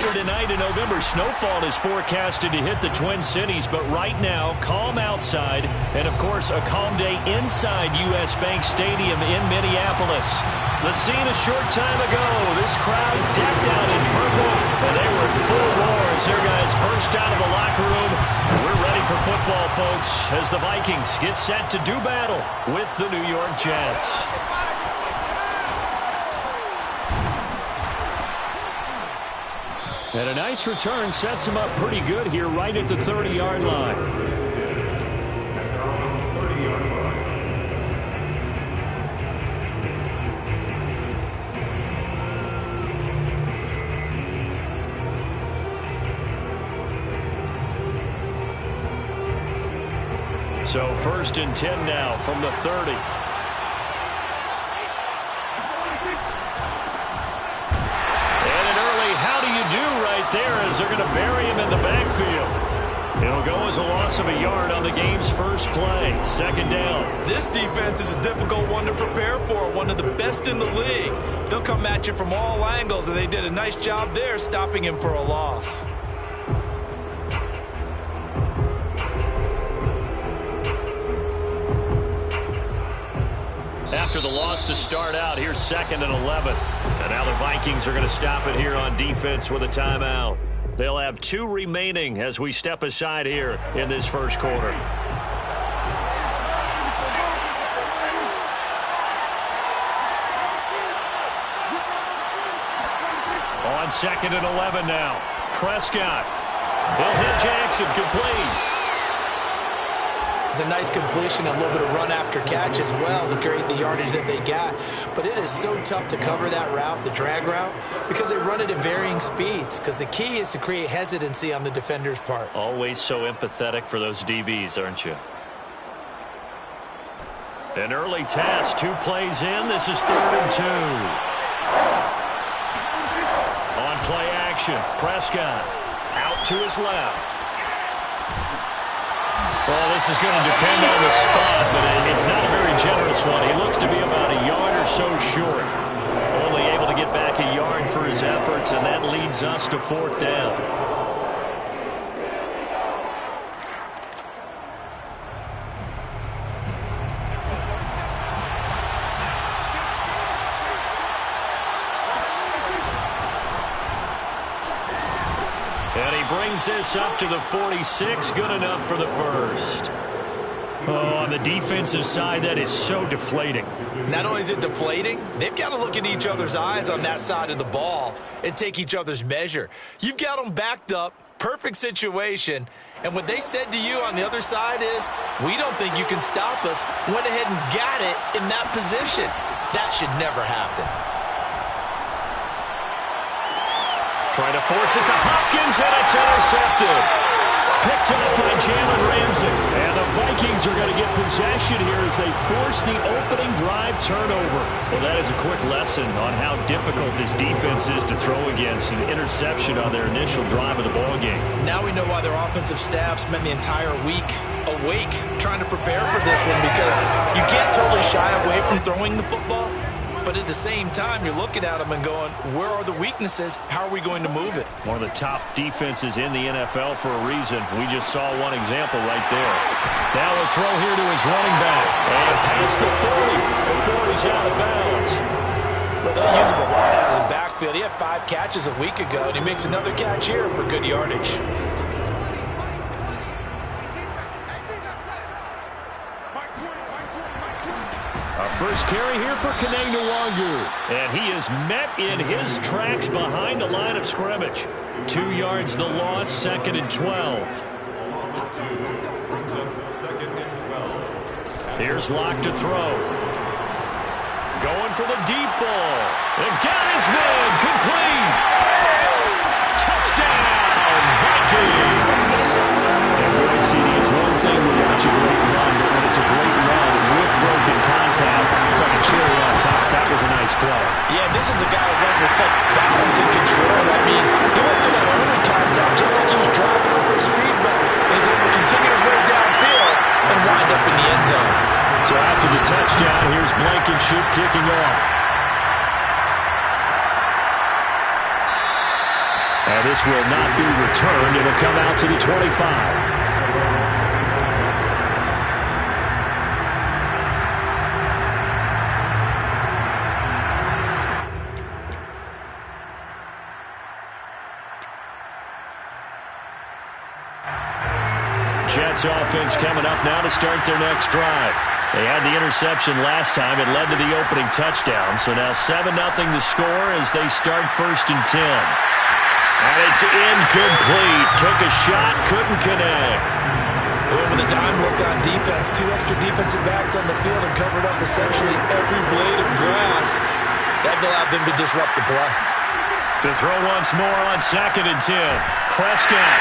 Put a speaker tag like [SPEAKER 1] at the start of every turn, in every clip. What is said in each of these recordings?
[SPEAKER 1] Later tonight in November, snowfall is forecasted to hit the Twin Cities, but right now, calm outside, and of course, a calm day inside U.S. Bank Stadium in Minneapolis. The scene a short time ago, this crowd decked out in purple, and they were in full roar as their guys burst out of the locker room. We're ready for football, folks, as the Vikings get set to do battle with the New York Jets. And a nice return sets him up pretty good here right at the 30-yard line. So 1st and 10 now from the 30. There as they're going to bury him in the backfield. It'll go as a loss of a yard on the game's first play. 2nd down.
[SPEAKER 2] This defense is a difficult one to prepare for, one of the best in the league. They'll come at you from all angles, and they did a nice job there stopping him for a loss.
[SPEAKER 1] After the loss to start out, here's 2nd and 11. And now the Vikings are going to stop it here on defense with a timeout. They'll have 2 remaining as we step aside here in this first quarter. On 2nd and 11 now. Prescott. He'll hit Jackson, complete.
[SPEAKER 2] It's a nice completion, a little bit of run after catch as well to create the yardage that they got. But it is so tough to cover that route, the drag route, because they run it at varying speeds. Because the key is to create hesitancy on the defender's part.
[SPEAKER 1] Always so empathetic for those DBs, aren't you? An early task, 2 plays in. This is 3rd and 2. On play action, Prescott out to his left. Well, this is going to depend on the spot, but it's not a very generous one. He looks to be about a yard or so short. Only able to get back a yard for his efforts, and that leads us to 4th down. And he brings this up to the 46, good enough for the first. Oh, on the defensive side, that is so deflating.
[SPEAKER 2] Not only is it deflating, they've got to look in each other's eyes on that side of the ball and take each other's measure. You've got them backed up, perfect situation, and what they said to you on the other side is, we don't think you can stop us. Went ahead and got it in that position. That should never happen.
[SPEAKER 1] Trying to force it to Hopkins, and it's intercepted. Picked up by Jalen Ramsey. And the Vikings are going to get possession here as they force the opening drive turnover. Well, that is a quick lesson on how difficult this defense is to throw against. An interception on their initial drive of the ballgame.
[SPEAKER 2] Now we know why their offensive staff spent the entire week awake trying to prepare for this one, because you can't totally shy away from throwing the football. But at the same time, you're looking at them and going, where are the weaknesses? How are we going to move it?
[SPEAKER 1] One of the top defenses in the NFL for a reason. We just saw one example right there. Now a throw here to his running back. And past the 40 before he's out of bounds.
[SPEAKER 2] Well, they use him a lot out of the backfield. He had 5 catches a week ago, and he makes another catch here for good yardage.
[SPEAKER 1] First carry here for Kaneng Nwangu. And he is met in his tracks behind the line of scrimmage. 2 yards the loss, 2nd and 12. Here's Locke to throw. Going for the deep ball. And got his man, complete. Touchdown, Vikings. And boy, CD, it's one thing to watch a great run, but when it's a great run with broken contact, it's like a cherry on top. That was a nice play.
[SPEAKER 2] Yeah, this is a guy who runs with such balance and control. I mean, he went through that early contact just like he was driving over a speed bump. He's able to continue his way downfield and wind up in the end zone.
[SPEAKER 1] So after the touchdown, here's Blankenship kicking off. And this will not be returned. It'll come out to the 25. Jets offense coming up now to start their next drive. They had the interception last time. It led to the opening touchdown. So now 7-0 to score as they start 1st and 10. And it's incomplete. Took a shot, couldn't connect.
[SPEAKER 2] With a dime look on defense, 2 extra defensive backs on the field and covered up essentially every blade of grass. That allowed them to disrupt the play.
[SPEAKER 1] To throw once more on 2nd and 10. Prescott.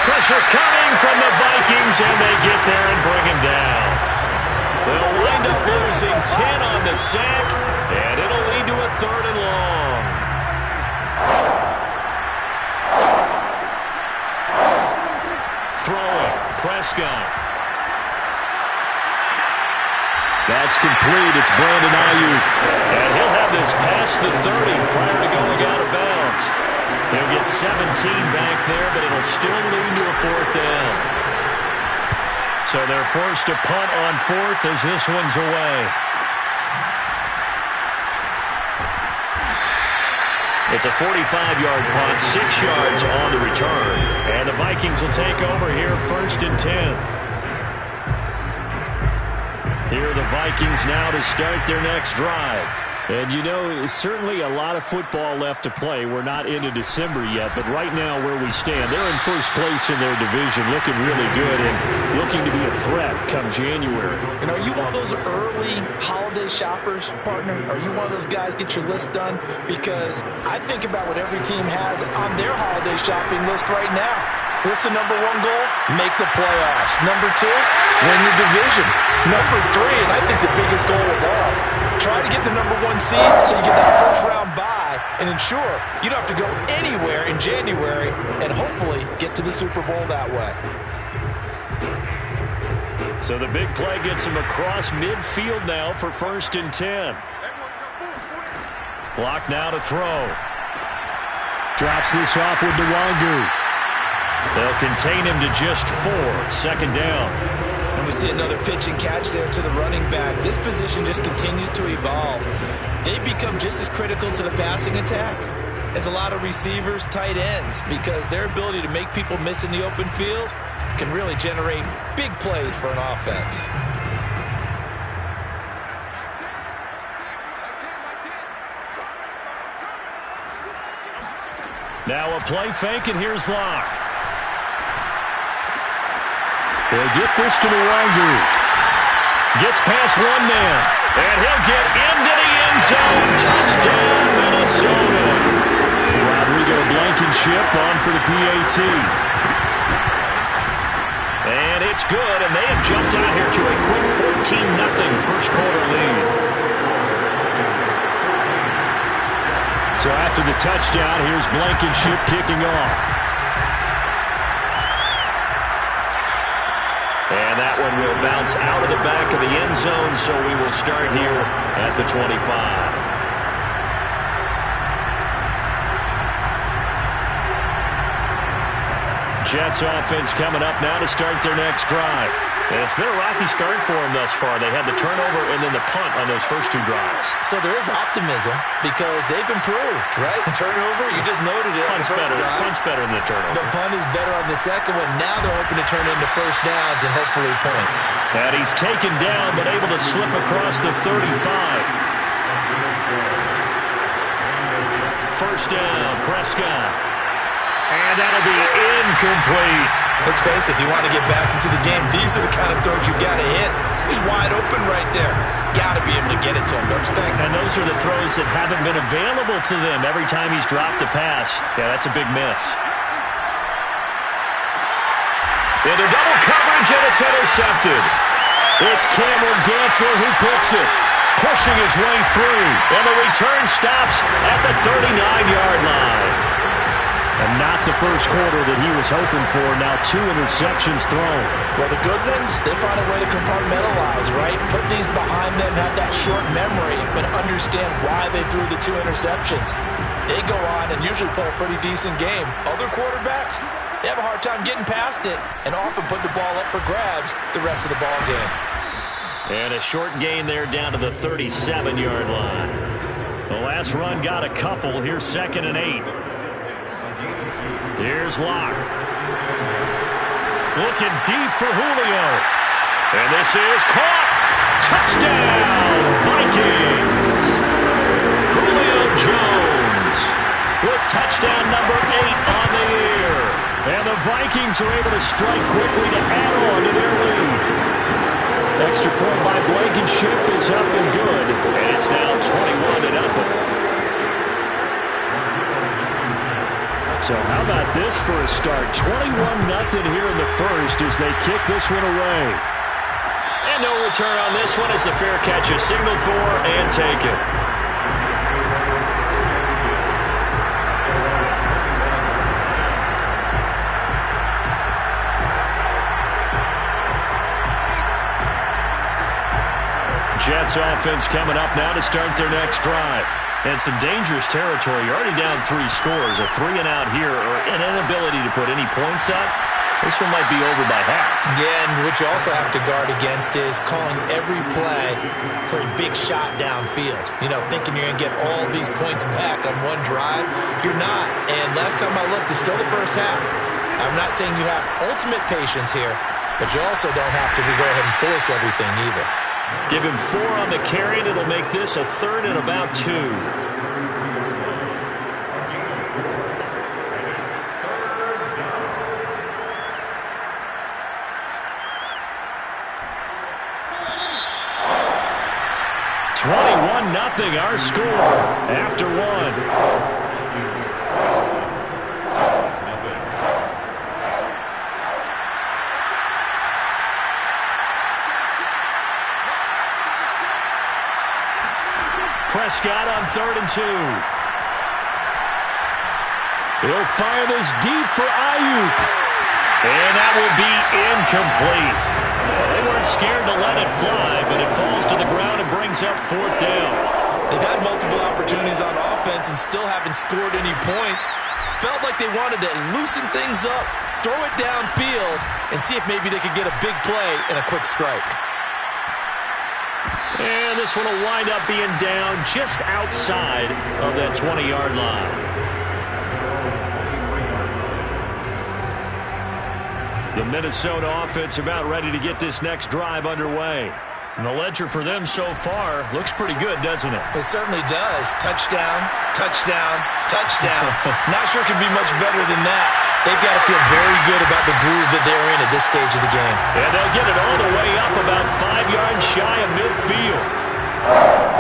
[SPEAKER 1] Pressure coming from the Vikings, and they get there and bring him down. They'll wind up losing 10 on the sack, and it'll lead to a 3rd and long. Throwing. Prescott. That's complete. It's Brandon Ayuk. And he'll have this past the 30 prior to going out of bounds. He'll get 17 back there, but it'll still lead to a 4th down. So they're forced to punt on 4th as this one's away. It's a 45-yard punt, 6 yards on the return. And the Vikings will take over here 1st and 10. Here are the Vikings now to start their next drive. And, you know, certainly a lot of football left to play. We're not into December yet, but right now where we stand, they're in 1st place in their division, looking really good and looking to be a threat come January.
[SPEAKER 2] And are you one of those early holiday shoppers, partner? Are you one of those guys get your list done? Because I think about what every team has on their holiday shopping list right now. What's the number 1 goal? Make the playoffs. Number 2, win your division. Number 3, and I think the biggest goal of all, try to get the number 1 seed so you get that 1st round bye and ensure you don't have to go anywhere in January and hopefully get to the Super Bowl that way.
[SPEAKER 1] So the big play gets him across midfield now for 1st and 10. Block now to throw. Drops this off with Nwangu. They'll contain him to just 4. 2nd down.
[SPEAKER 2] And we see another pitch and catch there to the running back. This position just continues to evolve. They become just as critical to the passing attack as a lot of receivers, tight ends, because their ability to make people miss in the open field can really generate big plays for an offense.
[SPEAKER 1] Now a play fake, and here's Locke. They'll get this to Nwangu. Gets past 1 man. And he'll get into the end zone. Touchdown, Minnesota. Rodrigo Blankenship on for the PAT. And it's good, and they have jumped out here to a quick 14-0 first quarter lead. So after the touchdown, here's Blankenship kicking off. And that one will bounce out of the back of the end zone, so we will start here at the 25. Jets offense coming up now to start their next drive. And it's been a rocky start for them thus far. They had the turnover and then the punt on those first 2 drives.
[SPEAKER 2] So there is optimism because they've improved, right? Turnover, you just noted it.
[SPEAKER 1] Punt's better than the turnover.
[SPEAKER 2] The punt is better on the second one. Now they're hoping to turn into 1st downs and hopefully points.
[SPEAKER 1] And he's taken down but able to slip across the 35. 1st down, Prescott. And that'll be incomplete.
[SPEAKER 2] Let's face it, if you want to get back into the game, these are the kind of throws you got to hit. He's wide open right there. Got to be able to get it to him, don't you think?
[SPEAKER 1] And those are the throws that haven't been available to them every time he's dropped a pass. Yeah, that's a big miss. Into double coverage, and it's intercepted. It's Cameron Dantzler who picks it, pushing his way through. And the return stops at the 39-yard line. And not the first quarter that he was hoping for. Now 2 interceptions thrown.
[SPEAKER 3] Well, the good ones, they find a way to compartmentalize, right? Put these behind them, have that short memory, but understand why they threw the 2 interceptions. They go on and usually play a pretty decent game. Other quarterbacks, they have a hard time getting past it and often put the ball up for grabs the rest of the ball game.
[SPEAKER 1] And a short gain there down to the 37-yard line. The last run got a couple. Here's 2nd and 8. Here's Locke. Looking deep for Julio. And this is caught. Touchdown, Vikings. Julio Jones with touchdown number 8 on the year. And the Vikings are able to strike quickly to add on to their lead. Extra point by Blankenship is up and good. And it's now 21-0. So how about this for a start? 21-0 here in the first as they kick this one away. And no return on this one as the fair catch is signaled for and taken. Jets offense coming up now to start their next drive. And some dangerous territory. You're already down 3 scores. A 3-and-out here or an inability to put any points up. This one might be over by half.
[SPEAKER 2] Yeah, and what you also have to guard against is calling every play for a big shot downfield. You know, thinking you're going to get all these points back on one drive. You're not. And last time I looked, it's still the first half. I'm not saying you have ultimate patience here, but you also don't have to go ahead and force everything either.
[SPEAKER 1] Give him 4 on the carry, and it'll make this a 3rd and about 2. Nothing, our score after 1. Prescott on 3rd and 2. He'll fire this deep for Ayuk. And that will be incomplete. Well, they weren't scared to let it fly, but it falls to the ground and brings up 4th down.
[SPEAKER 2] They've had multiple opportunities on offense and still haven't scored any points. Felt like they wanted to loosen things up, throw it downfield, and see if maybe they could get a big play and a quick strike.
[SPEAKER 1] And this one will wind up being down just outside of that 20-yard line. The Minnesota offense about ready to get this next drive underway. And the ledger for them so far looks pretty good, doesn't it?
[SPEAKER 2] It certainly does. Touchdown, touchdown, touchdown. Not sure it can be much better than that. They've got to feel very good about the groove that they're in at this stage of the game.
[SPEAKER 1] And they'll get it all the way up about 5 yards shy of midfield.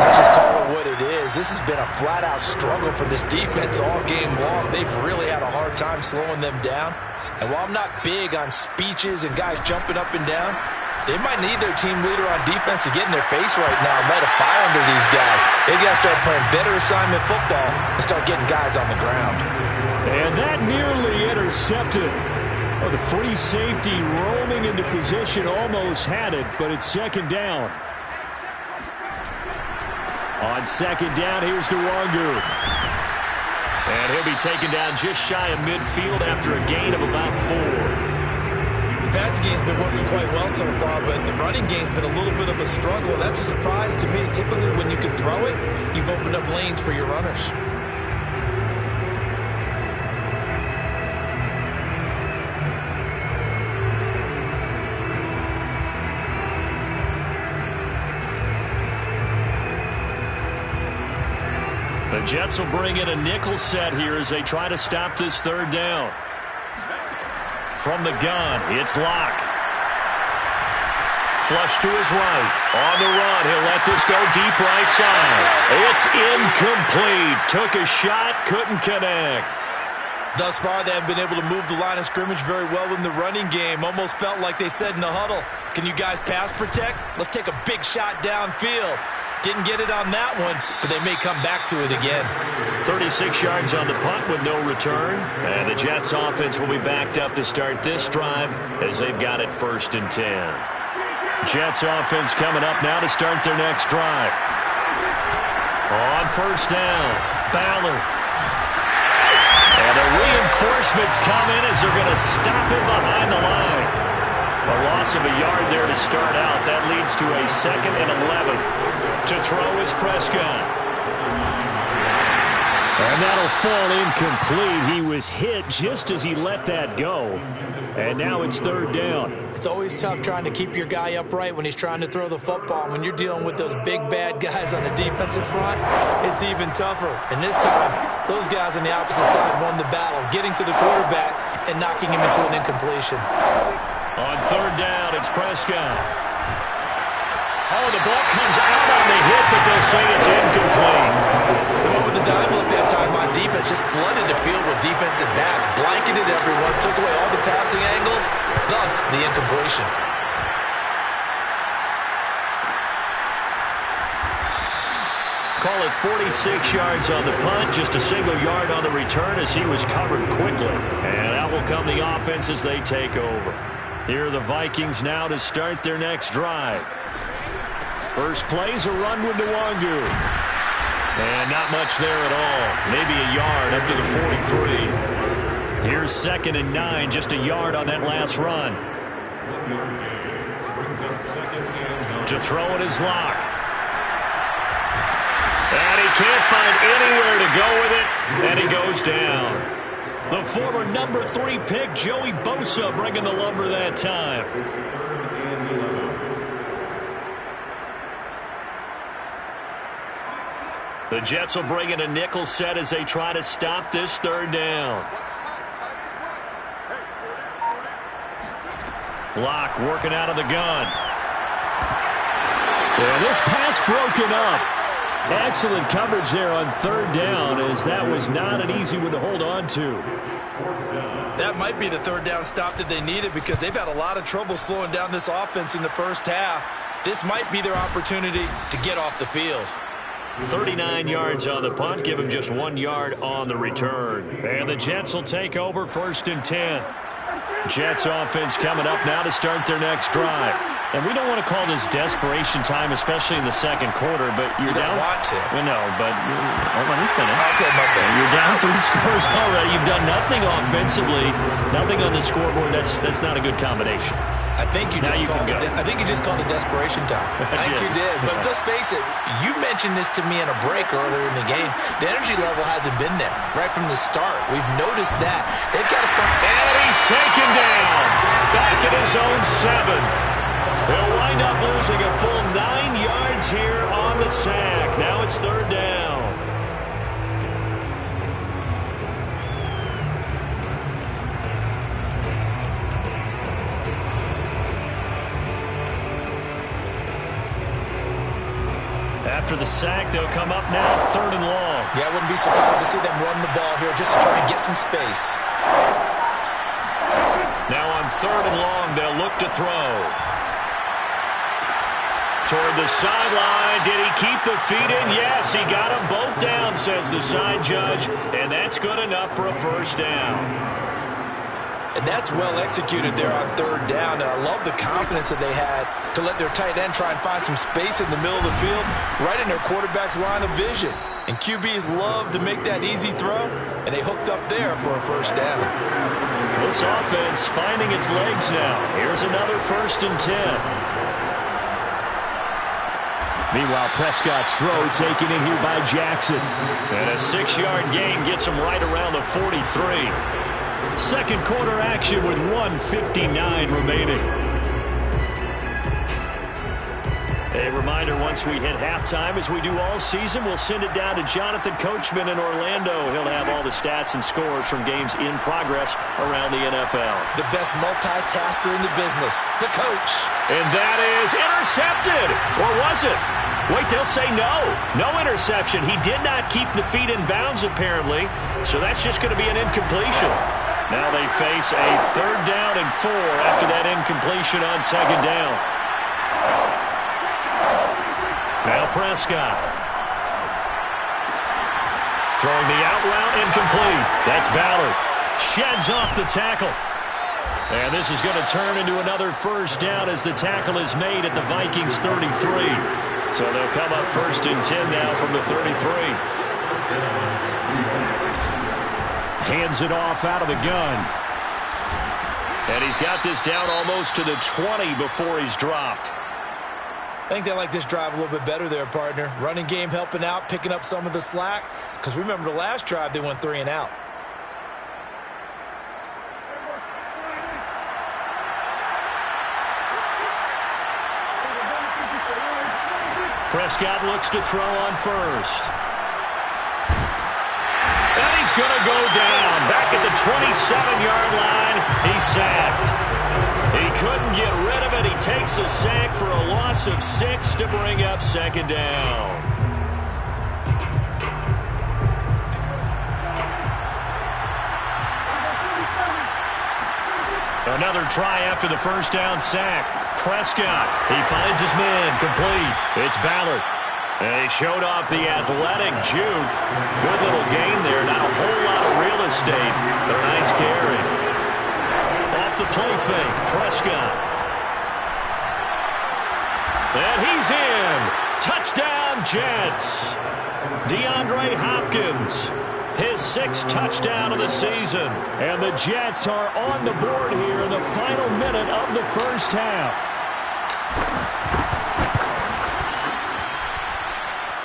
[SPEAKER 3] Let's just call it what it is. This has been a flat-out struggle for this defense all game long. They've really had a hard time slowing them down. And while I'm not big on speeches and guys jumping up and down, they might need their team leader on defense to get in their face right now and light a fire under these guys. They've got to start playing better assignment football and start getting guys on the ground.
[SPEAKER 1] And that nearly intercepted. Oh, the free safety roaming into position almost had it, but it's 2nd down. On 2nd down, here's Nwangu. And he'll be taken down just shy of midfield after a gain of about 4.
[SPEAKER 2] The passing game's been working quite well so far, but the running game's been a little bit of a struggle. That's a surprise to me. Typically, when you can throw it, you've opened up lanes for your runners.
[SPEAKER 1] The Jets will bring in a nickel set here as they try to stop this 3rd down. From the gun, it's Locke. Flush to his right. On the run, he'll let this go deep right side. It's incomplete. Took a shot, couldn't connect.
[SPEAKER 2] Thus far, they have been able to move the line of scrimmage very well in the running game. Almost felt like they said in the huddle, can you guys pass protect? Let's take a big shot downfield. Didn't get it on that one, but they may come back to it again.
[SPEAKER 1] 36 yards on the punt with no return. And the Jets offense will be backed up to start this drive as they've got it 1st and 10. Jets offense coming up now to start their next drive. On 1st down, Ballard. And the reinforcements come in as they're going to stop him behind the line. A loss of a yard there to start out. That leads to a 2nd and 11. To throw is Prescott. And that'll fall incomplete. He was hit just as he let that go. And now it's 3rd down.
[SPEAKER 2] It's always tough trying to keep your guy upright when he's trying to throw the football. When you're dealing with those big, bad guys on the defensive front, it's even tougher. And this time, those guys on the opposite side won the battle, getting to the quarterback and knocking him into an incompletion.
[SPEAKER 1] On 3rd down, it's Prescott. Oh, the ball comes out on the hit, but they'll say it's incomplete.
[SPEAKER 2] They went with the dime look that time on defense, just flooded the field with defensive backs, blanketed everyone, took away all the passing angles, thus the incompletion.
[SPEAKER 1] Call it 46 yards on the punt, just a single yard on the return as he was covered quickly. And out will come the offense as they take over. Here are the Vikings now to start their next drive. First play's a run with Nwangu. And not much there at all. Maybe a yard up to the 43. Here's 2nd and 9, just a yard on that last run. To throw it is Locke. And he can't find anywhere to go with it. And he goes down. The former number 3 pick, Joey Bosa, bringing the lumber that time. The Jets will bring in a nickel set as they try to stop this 3rd down. Locke working out of the gun. And this pass broken up. Excellent coverage there on 3rd down, as that was not an easy one to hold on to.
[SPEAKER 2] That might be the 3rd down stop that they needed because they've had a lot of trouble slowing down this offense in the first half. This might be their opportunity to get off the field.
[SPEAKER 1] 39 yards on the punt, give him just 1 yard on the return. And the Jets will take over 1st and 10. Jets offense coming up now to start their next drive. And we don't want to call this desperation time, especially in the 2nd quarter, but you're down.
[SPEAKER 2] You don't want to.
[SPEAKER 1] Well, no, but let me finish.
[SPEAKER 2] Okay, my bad.
[SPEAKER 1] You're down 3 scores already. You've done nothing offensively, nothing on the scoreboard. That's not a good combination.
[SPEAKER 2] I think you just called it desperation time. I think you did. But let's face it, you mentioned this to me in a break earlier in the game. The energy level hasn't been there right from the start. We've noticed that. They've got to find.
[SPEAKER 1] And he's taken down. Back at his own 7. He'll wind up losing a full 9 yards here on the sack. Now it's 3rd down. After the sack, they'll come up now 3rd and long.
[SPEAKER 2] Yeah, I wouldn't be surprised to see them run the ball here just to try and get some space.
[SPEAKER 1] Now on 3rd and long, they'll look to throw. Toward the sideline. Did he keep the feet in? Yes, he got them both down, says the side judge. And that's good enough for a 1st down.
[SPEAKER 3] And that's well executed there on 3rd down. And I love the confidence that they had to let their tight end try and find some space in the middle of the field, right in their quarterback's line of vision. And QBs love to make that easy throw, and they hooked up there for a 1st down.
[SPEAKER 1] This offense finding its legs now. Here's another 1st and 10. Meanwhile, Prescott's throw taken in here by Jackson. And a 6-yard gain gets him right around the 43. 2nd quarter action with 1:59 remaining. A reminder, once we hit halftime, as we do all season, we'll send it down to Jonathan Coachman in Orlando. He'll have all the stats and scores from games in progress around the NFL.
[SPEAKER 2] The best multitasker in the business, the coach.
[SPEAKER 1] And that is intercepted. Or was it? Wait, they'll say no. No interception. He did not keep the feet in bounds, apparently. So that's just going to be an incompletion. Now they face a 3rd down and 4 after that incompletion on 2nd down. Now Prescott. Throwing the out route incomplete. That's Ballard. Sheds off the tackle. And this is going to turn into another first down as the tackle is made at the Vikings 33. So they'll come up 1st and 10 now from the 33. Hands it off out of the gun. And he's got this down almost to the 20 before he's dropped.
[SPEAKER 2] I think they like this drive a little bit better there, partner. Running game helping out, picking up some of the slack. Because remember the last drive, they went 3 and out.
[SPEAKER 1] Prescott looks to throw on first. And he's going to go down. Back at the 27-yard line. He's sacked. He couldn't get rid of it. He takes a sack for a loss of 6 to bring up 2nd down. Another try after the first down sack. Prescott, he finds his man, complete. It's Ballard. And he showed off the athletic juke. Good little gain there, not a whole lot of real estate, but a nice carry. Off the play fake, Prescott. And he's in. Touchdown, Jets. DeAndre Hopkins. His 6th touchdown of the season. And the Jets are on the board here in the final minute of the first half.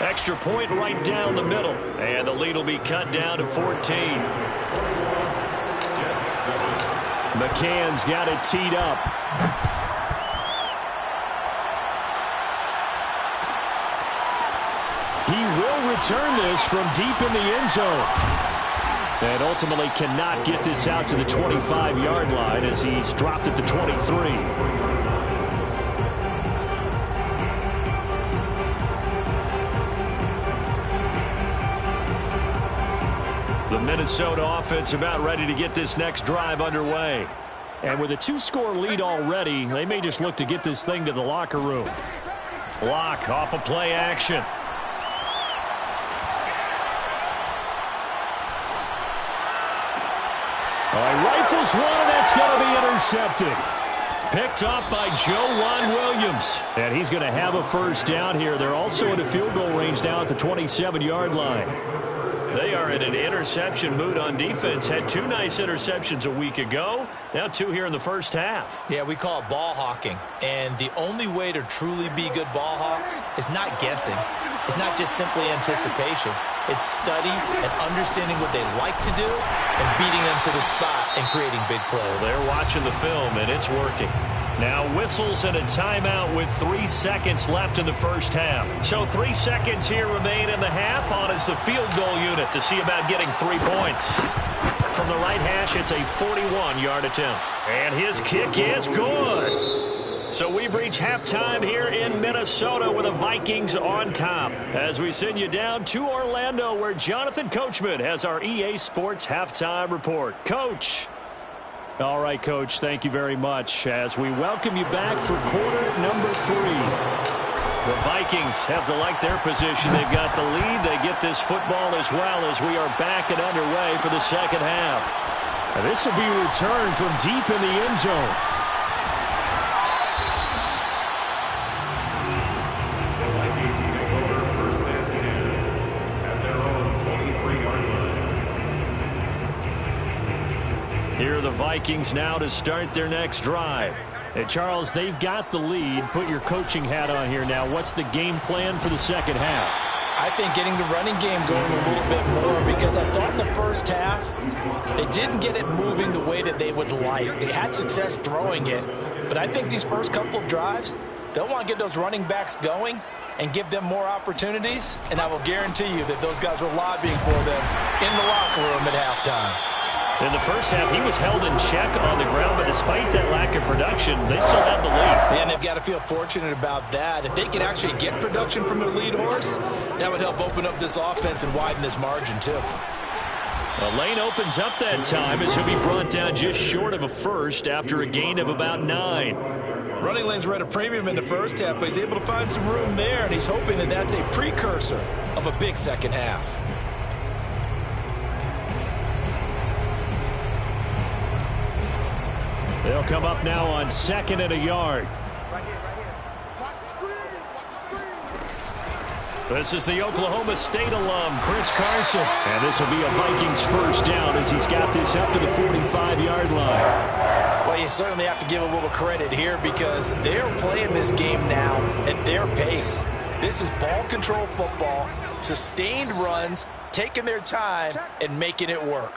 [SPEAKER 1] Extra point right down the middle. And the lead will be cut down to 14. McCann's got it teed up. He will return this from deep in the end zone. And ultimately cannot get this out to the 25-yard line as he's dropped at the 23. The Minnesota offense about ready to get this next drive underway. And with a 2-score lead already, they may just look to get this thing to the locker room. Block off of play action. Rifles one, and that's going to be intercepted. Picked off by Juwan Williams. And he's going to have a first down here. They're also in a field goal range down at the 27-yard line. They are in an interception mood on defense. Had 2 nice interceptions a week ago. Now 2 here in the first half.
[SPEAKER 2] Yeah, we call it ball hawking. And the only way to truly be good ball hawks is not guessing. It's not just simply anticipation. It's study and understanding what they like to do and beating them to the spot and creating big plays.
[SPEAKER 1] Well, they're watching the film, and it's working. Now whistles and a timeout with 3 seconds left in the first half. So 3 seconds here remain in the half. On is the field goal unit to see about getting 3 points. From the right hash, it's a 41-yard attempt. And his kick is good. So we've reached halftime here in Minnesota with the Vikings on top. As we send you down to Orlando where Jonathan Coachman has our EA Sports halftime report. Coach. All right, Coach, thank you very much as we welcome you back for quarter number 3. The Vikings have to like their position. They've got the lead. They get this football as well as we are back and underway for the second half. And this will be returned from deep in the end zone. Here are the Vikings now to start their next drive. And Charles, they've got the lead. Put your coaching hat on here now. What's the game plan for the second half?
[SPEAKER 3] I think getting the running game going a little bit more because I thought in the first half they didn't get it moving the way that they would like. They had success throwing it, but I think these first couple of drives, they'll want to get those running backs going and give them more opportunities, and I will guarantee you that those guys were lobbying for them in the locker room at halftime.
[SPEAKER 1] In the first half, he was held in check on the ground, but despite that lack of production, they still have the lead.
[SPEAKER 2] And they've got to feel fortunate about that. If they can actually get production from their lead horse, that would help open up this offense and widen this margin, too.
[SPEAKER 1] The lane opens up that time as he'll be brought down just short of a first after a gain of about 9.
[SPEAKER 2] Running lanes were at a premium in the first half, but he's able to find some room there, and he's hoping that that's a precursor of a big second half.
[SPEAKER 1] They'll come up now on 2nd and a yard. This is the Oklahoma State alum, Chris Carson. And this will be a Vikings first down as he's got this up to the 45-yard line.
[SPEAKER 3] Well, you certainly have to give a little credit here because they're playing this game now at their pace. This is ball control football, sustained runs, taking their time, and making it work.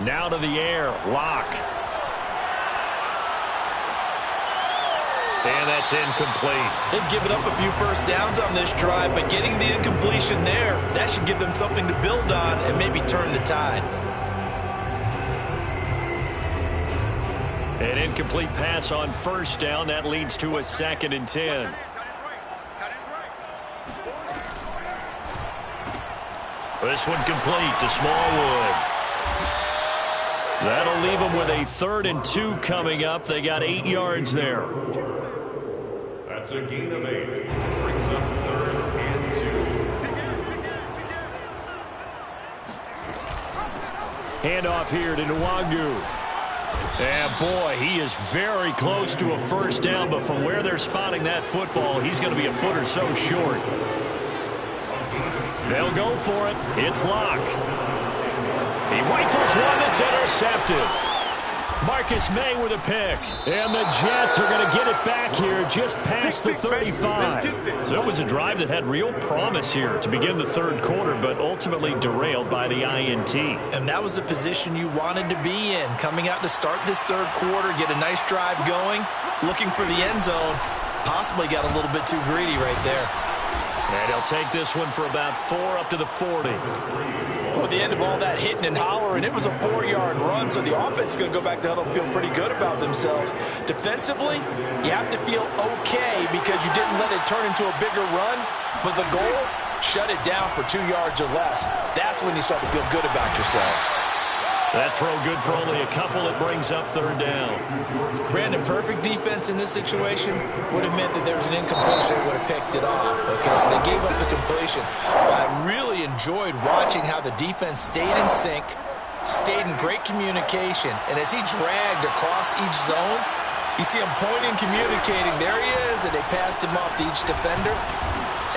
[SPEAKER 1] Now to the air, Lock. And that's incomplete.
[SPEAKER 2] They've given up a few first downs on this drive, but getting the incompletion there, that should give them something to build on and maybe turn the tide.
[SPEAKER 1] An incomplete pass on first down. That leads to a 2nd and 10. This one complete to Smallwood. That'll leave them with a 3rd and 2 coming up. They got 8 yards there.
[SPEAKER 4] That's a gain of 8. Brings up 3rd and 2.
[SPEAKER 1] Handoff here to Nwangu. And boy, he is very close to a first down, but from where they're spotting that football, he's going to be a foot or so short. They'll go for it. It's Lock. He rifles one that's intercepted. Marcus May with a pick. And the Jets are going to get it back here just past the 35. So it was a drive that had real promise here to begin the 3rd quarter, but ultimately derailed by the INT.
[SPEAKER 2] And that was the position you wanted to be in. Coming out to start this 3rd quarter, get a nice drive going, looking for the end zone. Possibly got a little bit too greedy right there.
[SPEAKER 1] And he'll take this one for about 4 up to the 40.
[SPEAKER 3] Well, at the end of all that hitting and hollering, it was a 4-yard run, so the offense is going to go back to huddle and feel pretty good about themselves. Defensively, you have to feel okay because you didn't let it turn into a bigger run, but the goal, shut it down for 2 yards or less. That's when you start to feel good about yourselves.
[SPEAKER 1] That throw good for only a couple. It brings up 3rd down.
[SPEAKER 2] Brandon, perfect defense in this situation would have meant that there was an incompletion. They would have picked it off. Okay, so they gave up the completion. I really enjoyed watching how the defense stayed in sync, stayed in great communication, and as he dragged across each zone, you see him pointing, communicating. There he is, and they passed him off to each defender.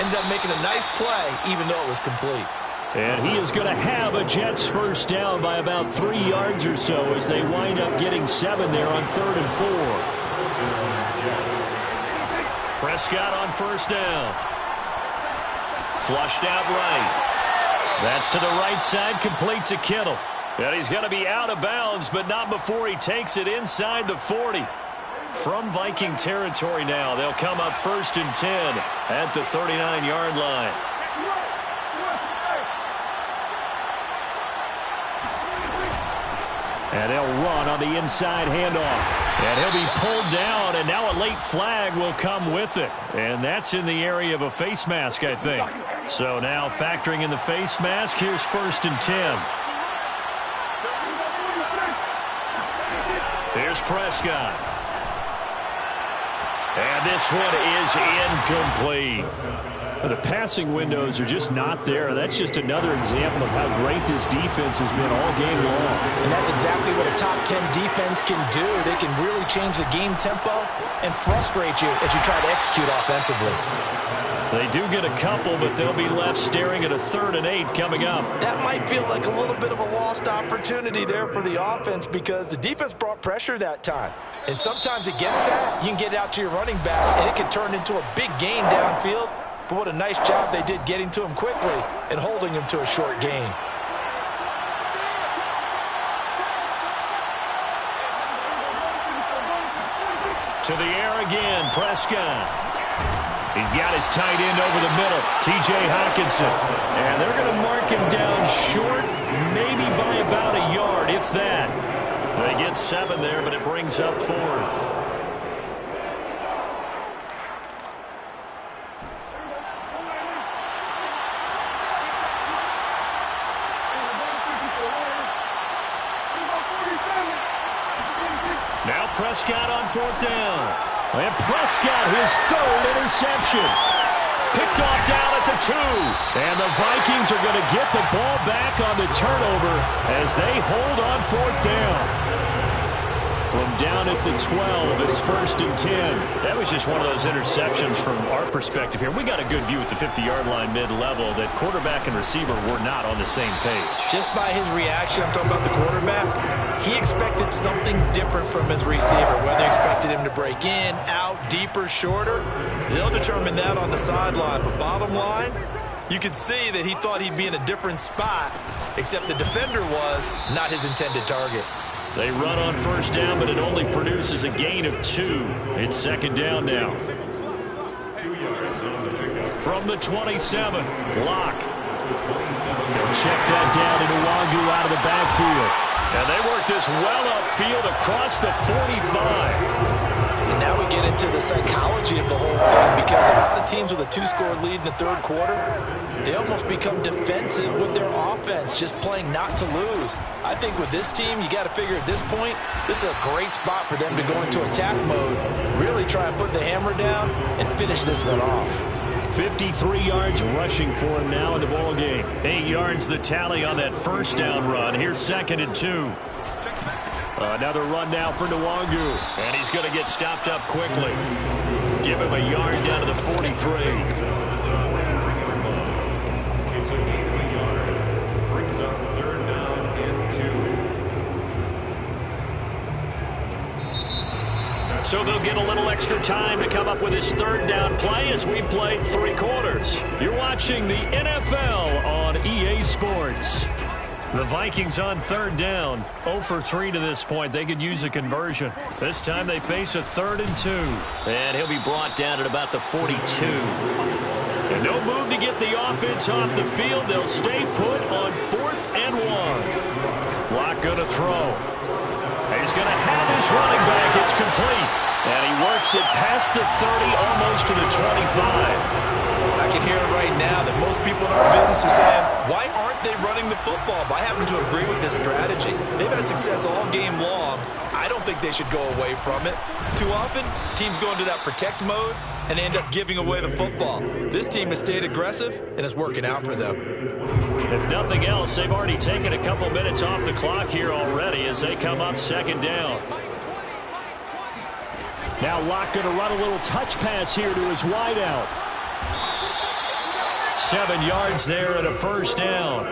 [SPEAKER 2] Ended up making a nice play, even though it was complete.
[SPEAKER 1] And he is going to have a Jets first down by about 3 yards or so as they wind up getting 7 there on 3rd and 4. Prescott on first down. Flushed out right. That's to the right side, complete to Kittle. And he's going to be out of bounds, but not before he takes it inside the 40. From Viking territory now, they'll come up 1st and 10 at the 39-yard line. And they'll run on the inside handoff. And he'll be pulled down, and now a late flag will come with it. And that's in the area of a face mask, I think. So now factoring in the face mask, here's 1st and 10. Here's Prescott. And this one is incomplete. The passing windows are just not there. That's just another example of how great this defense has been all game long.
[SPEAKER 3] And that's exactly what a top 10 defense can do. They can really change the game tempo and frustrate you as you try to execute offensively.
[SPEAKER 1] They do get a couple, but they'll be left staring at a 3rd and 8 coming up.
[SPEAKER 3] That might feel like a little bit of a lost opportunity there for the offense because the defense brought pressure that time. And sometimes against that, you can get out to your running back, and it can turn into a big gain downfield. But what a nice job they did getting to him quickly and holding him to a short gain.
[SPEAKER 1] To the air again, Prescott. He's got his tight end over the middle, T.J. Hockenson. And they're going to mark him down short, maybe by about a yard, if that. They get 7 there, but it brings up 4th. Prescott on 4th down. And Prescott, his 3rd interception. Picked off down at the 2. And the Vikings are going to get the ball back on the turnover as they hold on 4th down. From down at the 12, it's 1st and 10. That was just one of those interceptions from our perspective here. We got a good view at the 50-yard line mid-level that quarterback and receiver were not on the same page.
[SPEAKER 2] Just by his reaction, I'm talking about the quarterback, he expected something different from his receiver. Whether he expected him to break in, out, deeper, shorter, they'll determine that on the sideline. But bottom line, you could see that he thought he'd be in a different spot, except the defender was not his intended target.
[SPEAKER 1] They run on 1st down, but it only produces a gain of 2. It's 2nd down now.
[SPEAKER 4] 2 yards on the pickup.
[SPEAKER 1] From the 27, Locke. They'll check that down to Nwangu out of the backfield. And they work this well upfield across the 45.
[SPEAKER 3] And now we get into the psychology of the whole thing, because a lot of teams with a 2-score lead in the 3rd quarter, they almost become defensive with their offense, just playing not to lose. I think with this team, you got to figure at this point, this is a great spot for them to go into attack mode, really try and put the hammer down and finish this one off.
[SPEAKER 1] 53 yards rushing for him now in the ball game. 8 yards the tally on that 1st down run. Here's 2nd and 2. Another run now for Nwangu. And he's going to get stopped up quickly. Give him a yard down to the 43.
[SPEAKER 4] It's a gain of a yard. Brings up 3rd down and 2.
[SPEAKER 1] So they'll get a little extra time to come up with his 3rd down play as we played 3 quarters. You're watching the NFL on EA Sports. The Vikings on 3rd down, 0 for 3 to this point. They could use a conversion. This time they face a 3rd and 2. And he'll be brought down at about the 42. And no move to get the offense off the field. They'll stay put on 4th and 1. Locke going to throw. He's going to have his running back. It's complete. And he works it past the 30, almost to the 25.
[SPEAKER 2] I can hear it right now that most people in our business are saying, why aren't they running the football? But I happen to agree with this strategy. They've had success all game long. I don't think they should go away from it. Too often, teams go into that protect mode and end up giving away the football. This team has stayed aggressive, and it's working out for them.
[SPEAKER 1] If nothing else, they've already taken a couple minutes off the clock here already as they come up 2nd down. Now Locke going to run a little touch pass here to his wideout. 7 yards there and a 1st down.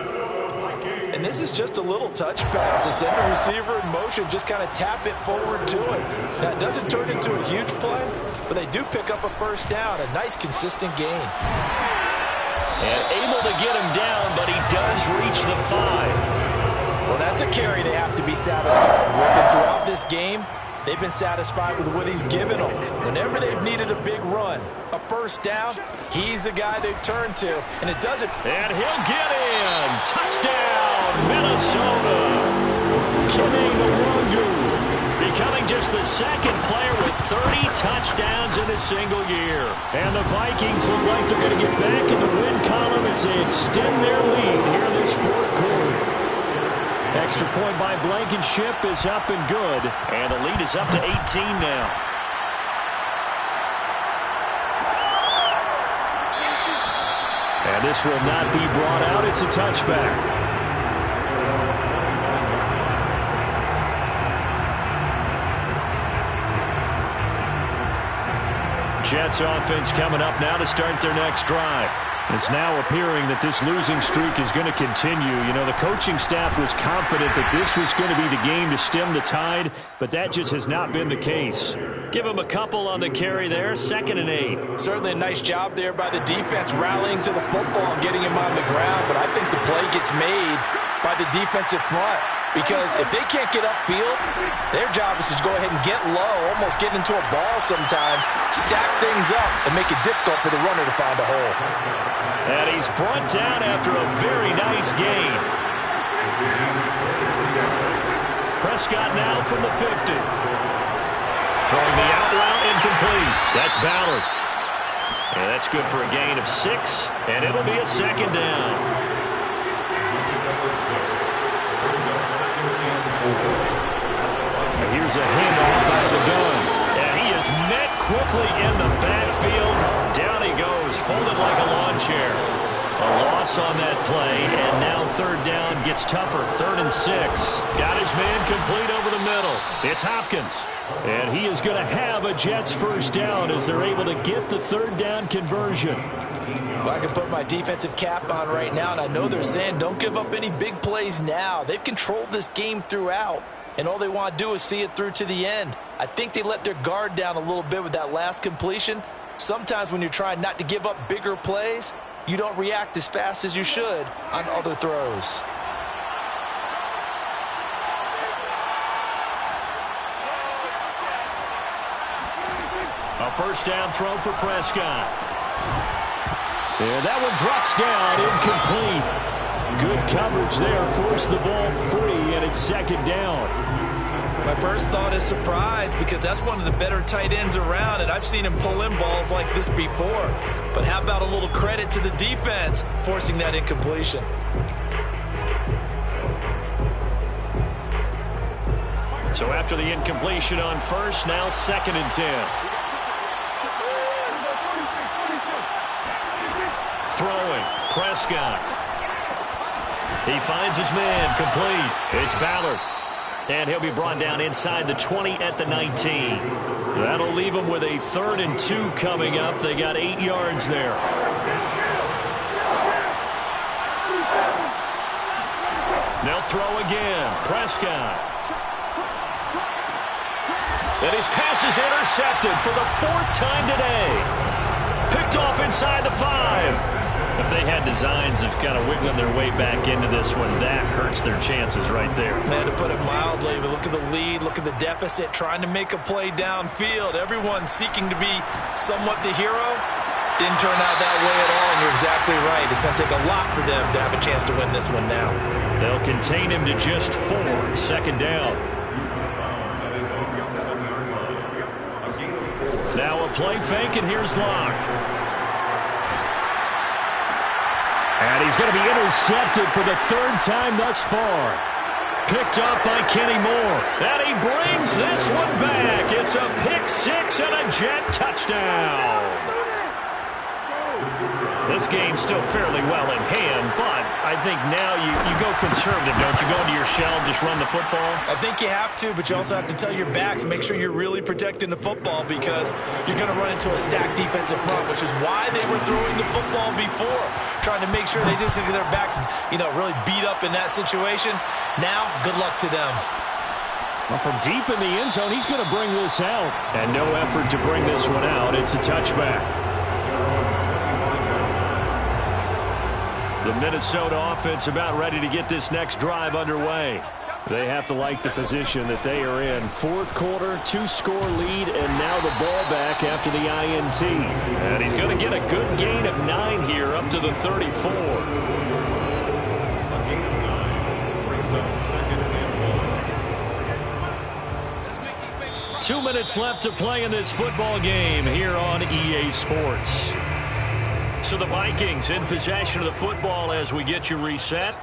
[SPEAKER 3] And this is just a little touch pass. They send the receiver in motion, just kind of tap it forward to him. Now, it doesn't turn into a huge play, but they do pick up a 1st down. A nice, consistent gain.
[SPEAKER 1] And able to get him down, but he does reach the 5.
[SPEAKER 3] Well, that's a carry they have to be satisfied with. And throughout this game, they've been satisfied with what he's given them. Whenever they've needed a big run, a 1st down, he's the guy they turn to. And it doesn't.
[SPEAKER 1] And he'll get in. Touchdown, Minnesota. Kenny Nwangu becoming just the 2nd player with 30 touchdowns in a single year. And the Vikings look like they're going to get back in the win column as they extend their lead here in this 4th quarter. Extra point by Blankenship is up and good. And the lead is up to 18 now. And this will not be brought out. It's a touchback. Jets offense coming up now to start their next drive. It's now appearing that this losing streak is going to continue. You know, the coaching staff was confident that this was going to be the game to stem the tide, but that just has not been the case. Give him a couple on the carry there, 2nd and 8.
[SPEAKER 3] Certainly a nice job there by the defense rallying to the football and getting him on the ground, but I think the play gets made by the defensive front. Because if they can't get upfield, their job is to go ahead and get low, almost get into a ball sometimes, stack things up, and make it difficult for the runner to find a hole.
[SPEAKER 1] And he's brought down after a very nice gain. Prescott now from the 50. Throwing the out route incomplete. That's Ballard. And that's good for a gain of 6, and it'll be a 2nd down. And here's a handoff out of the gun. And he is met quickly in the backfield. Down he goes, folded like a lawn chair. A loss on that play, and now third down gets tougher. 3rd and 6. Got his man complete over the middle. It's Hopkins. And he is going to have a Jets first down as they're able to get the third down conversion.
[SPEAKER 3] Well, I can put my defensive cap on right now, and I know they're saying don't give up any big plays now. They've controlled this game throughout, and all they want to do is see it through to the end. I think they let their guard down a little bit with that last completion. Sometimes when you're trying not to give up bigger plays, you don't react as fast as you should on other throws.
[SPEAKER 1] A first down throw for Prescott. And that one drops down, incomplete. Good coverage there, forced the ball free, and it's 2nd down.
[SPEAKER 2] My first thought is surprise, because that's one of the better tight ends around, and I've seen him pull in balls like this before. But how about a little credit to the defense forcing that incompletion?
[SPEAKER 1] So after the incompletion on first, now 2nd and 10. Throwing, Prescott. He finds his man, complete. It's Ballard. And he'll be brought down inside the 20 at the 19. That'll leave him with a 3rd and 2 coming up. They got 8 yards there. They'll throw again. Prescott. And his pass is intercepted for the 4th time today. Picked off inside the 5. If they had designs of kind of wiggling their way back into this one, that hurts their chances right there.
[SPEAKER 2] Man, to put it mildly, but look at the lead, look at the deficit, trying to make a play downfield. Everyone seeking to be somewhat the hero. Didn't turn out that way at all, and you're exactly right. It's going to take a lot for them to have a chance to win this one now.
[SPEAKER 1] They'll contain him to just 4. 2nd down. Now a play fake, and here's Locke. And he's going to be intercepted for the 3rd time thus far. Picked up by Kenny Moore. And he brings this one back. It's a pick 6 and a Jet touchdown. This game's still fairly well in hand, but I think now you go conservative, don't you? Go into your shell, just run the football?
[SPEAKER 2] I think you have to, but you also have to tell your backs, make sure you're really protecting the football, because you're going to run into a stacked defensive front, which is why they were throwing the football before, trying to make sure they just get their backs, really beat up in that situation. Now, good luck to them.
[SPEAKER 1] Well, from deep in the end zone, he's going to bring this out. And no effort to bring this one out. It's a touchback. The Minnesota offense about ready to get this next drive underway. They have to like the position that they are in. 4th quarter, 2-score lead, and now the ball back after the INT. And he's going to get a good gain of 9 here up to the 34.
[SPEAKER 4] A gain of 9 brings up 2nd and 1.
[SPEAKER 1] 2 minutes left to play in this football game here on EA Sports. So the Vikings in possession of the football as we get you reset.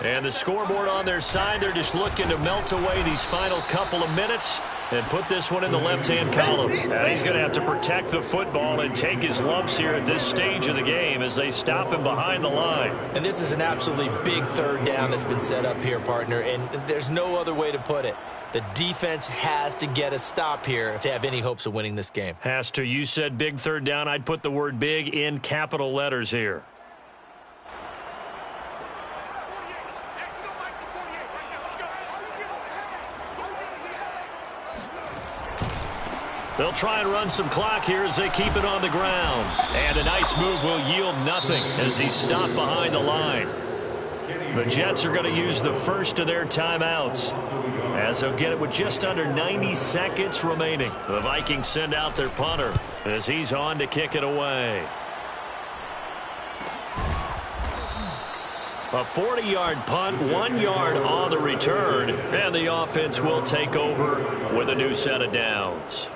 [SPEAKER 1] And the scoreboard on their side, they're just looking to melt away these final couple of minutes and put this one in the left-hand column. And he's going to have to protect the football and take his lumps here at this stage of the game as they stop him behind the line.
[SPEAKER 2] And this is an absolutely big 3rd down that's been set up here, partner, and there's no other way to put it. The defense has to get a stop here if they have any hopes of winning this game.
[SPEAKER 1] Has to. You said big 3rd down. I'd put the word big in capital letters here. They'll try and run some clock here as they keep it on the ground. And a nice move will yield nothing as he's stopped behind the line. The Jets are going to use the first of their timeouts as they'll get it with just under 90 seconds remaining. The Vikings send out their punter as he's on to kick it away. A 40-yard punt, 1 yard on the return, and the offense will take over with a new set of downs.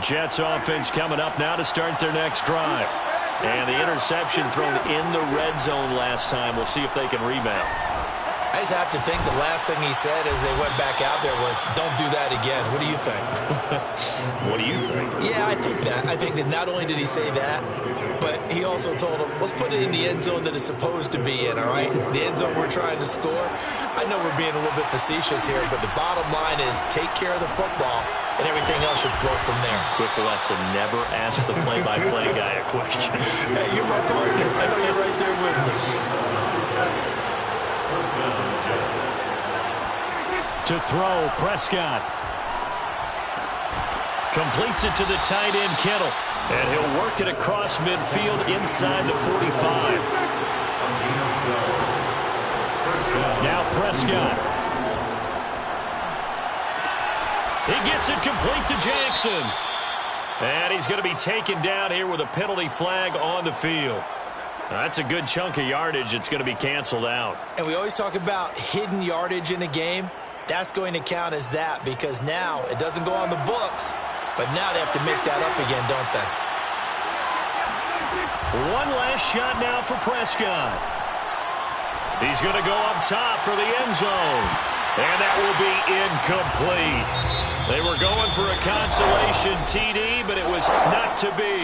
[SPEAKER 1] Jets offense coming up now to start their next drive. And the interception thrown in the red zone last time. We'll see if they can rebound.
[SPEAKER 2] I just have to think the last thing he said as they went back out there was, don't do that again. What do you think?
[SPEAKER 1] What do you think?
[SPEAKER 2] Yeah, I think that. I think that not only did he say that, but he also told him, let's put it in the end zone that it's supposed to be in, all right? The end zone we're trying to score. I know we're being a little bit facetious here, but the bottom line is take care of the football, and everything else should flow from there.
[SPEAKER 1] Quick lesson, never ask the play-by-play guy a question.
[SPEAKER 2] Hey, you're my partner. I know you're right there with me.
[SPEAKER 1] To throw, Prescott. Completes it to the tight end, Kittle. And he'll work it across midfield inside the 45. Now Prescott. He gets it complete to Jackson. And he's going to be taken down here with a penalty flag on the field. That's a good chunk of yardage. It's going to be canceled out.
[SPEAKER 2] And we always talk about hidden yardage in a game. That's going to count as that because now it doesn't go on the books, but now they have to make that up again, don't they?
[SPEAKER 1] One last shot now for Prescott. He's going to go up top for the end zone. And that will be incomplete. They were going for a consolation TD, but it was not to be.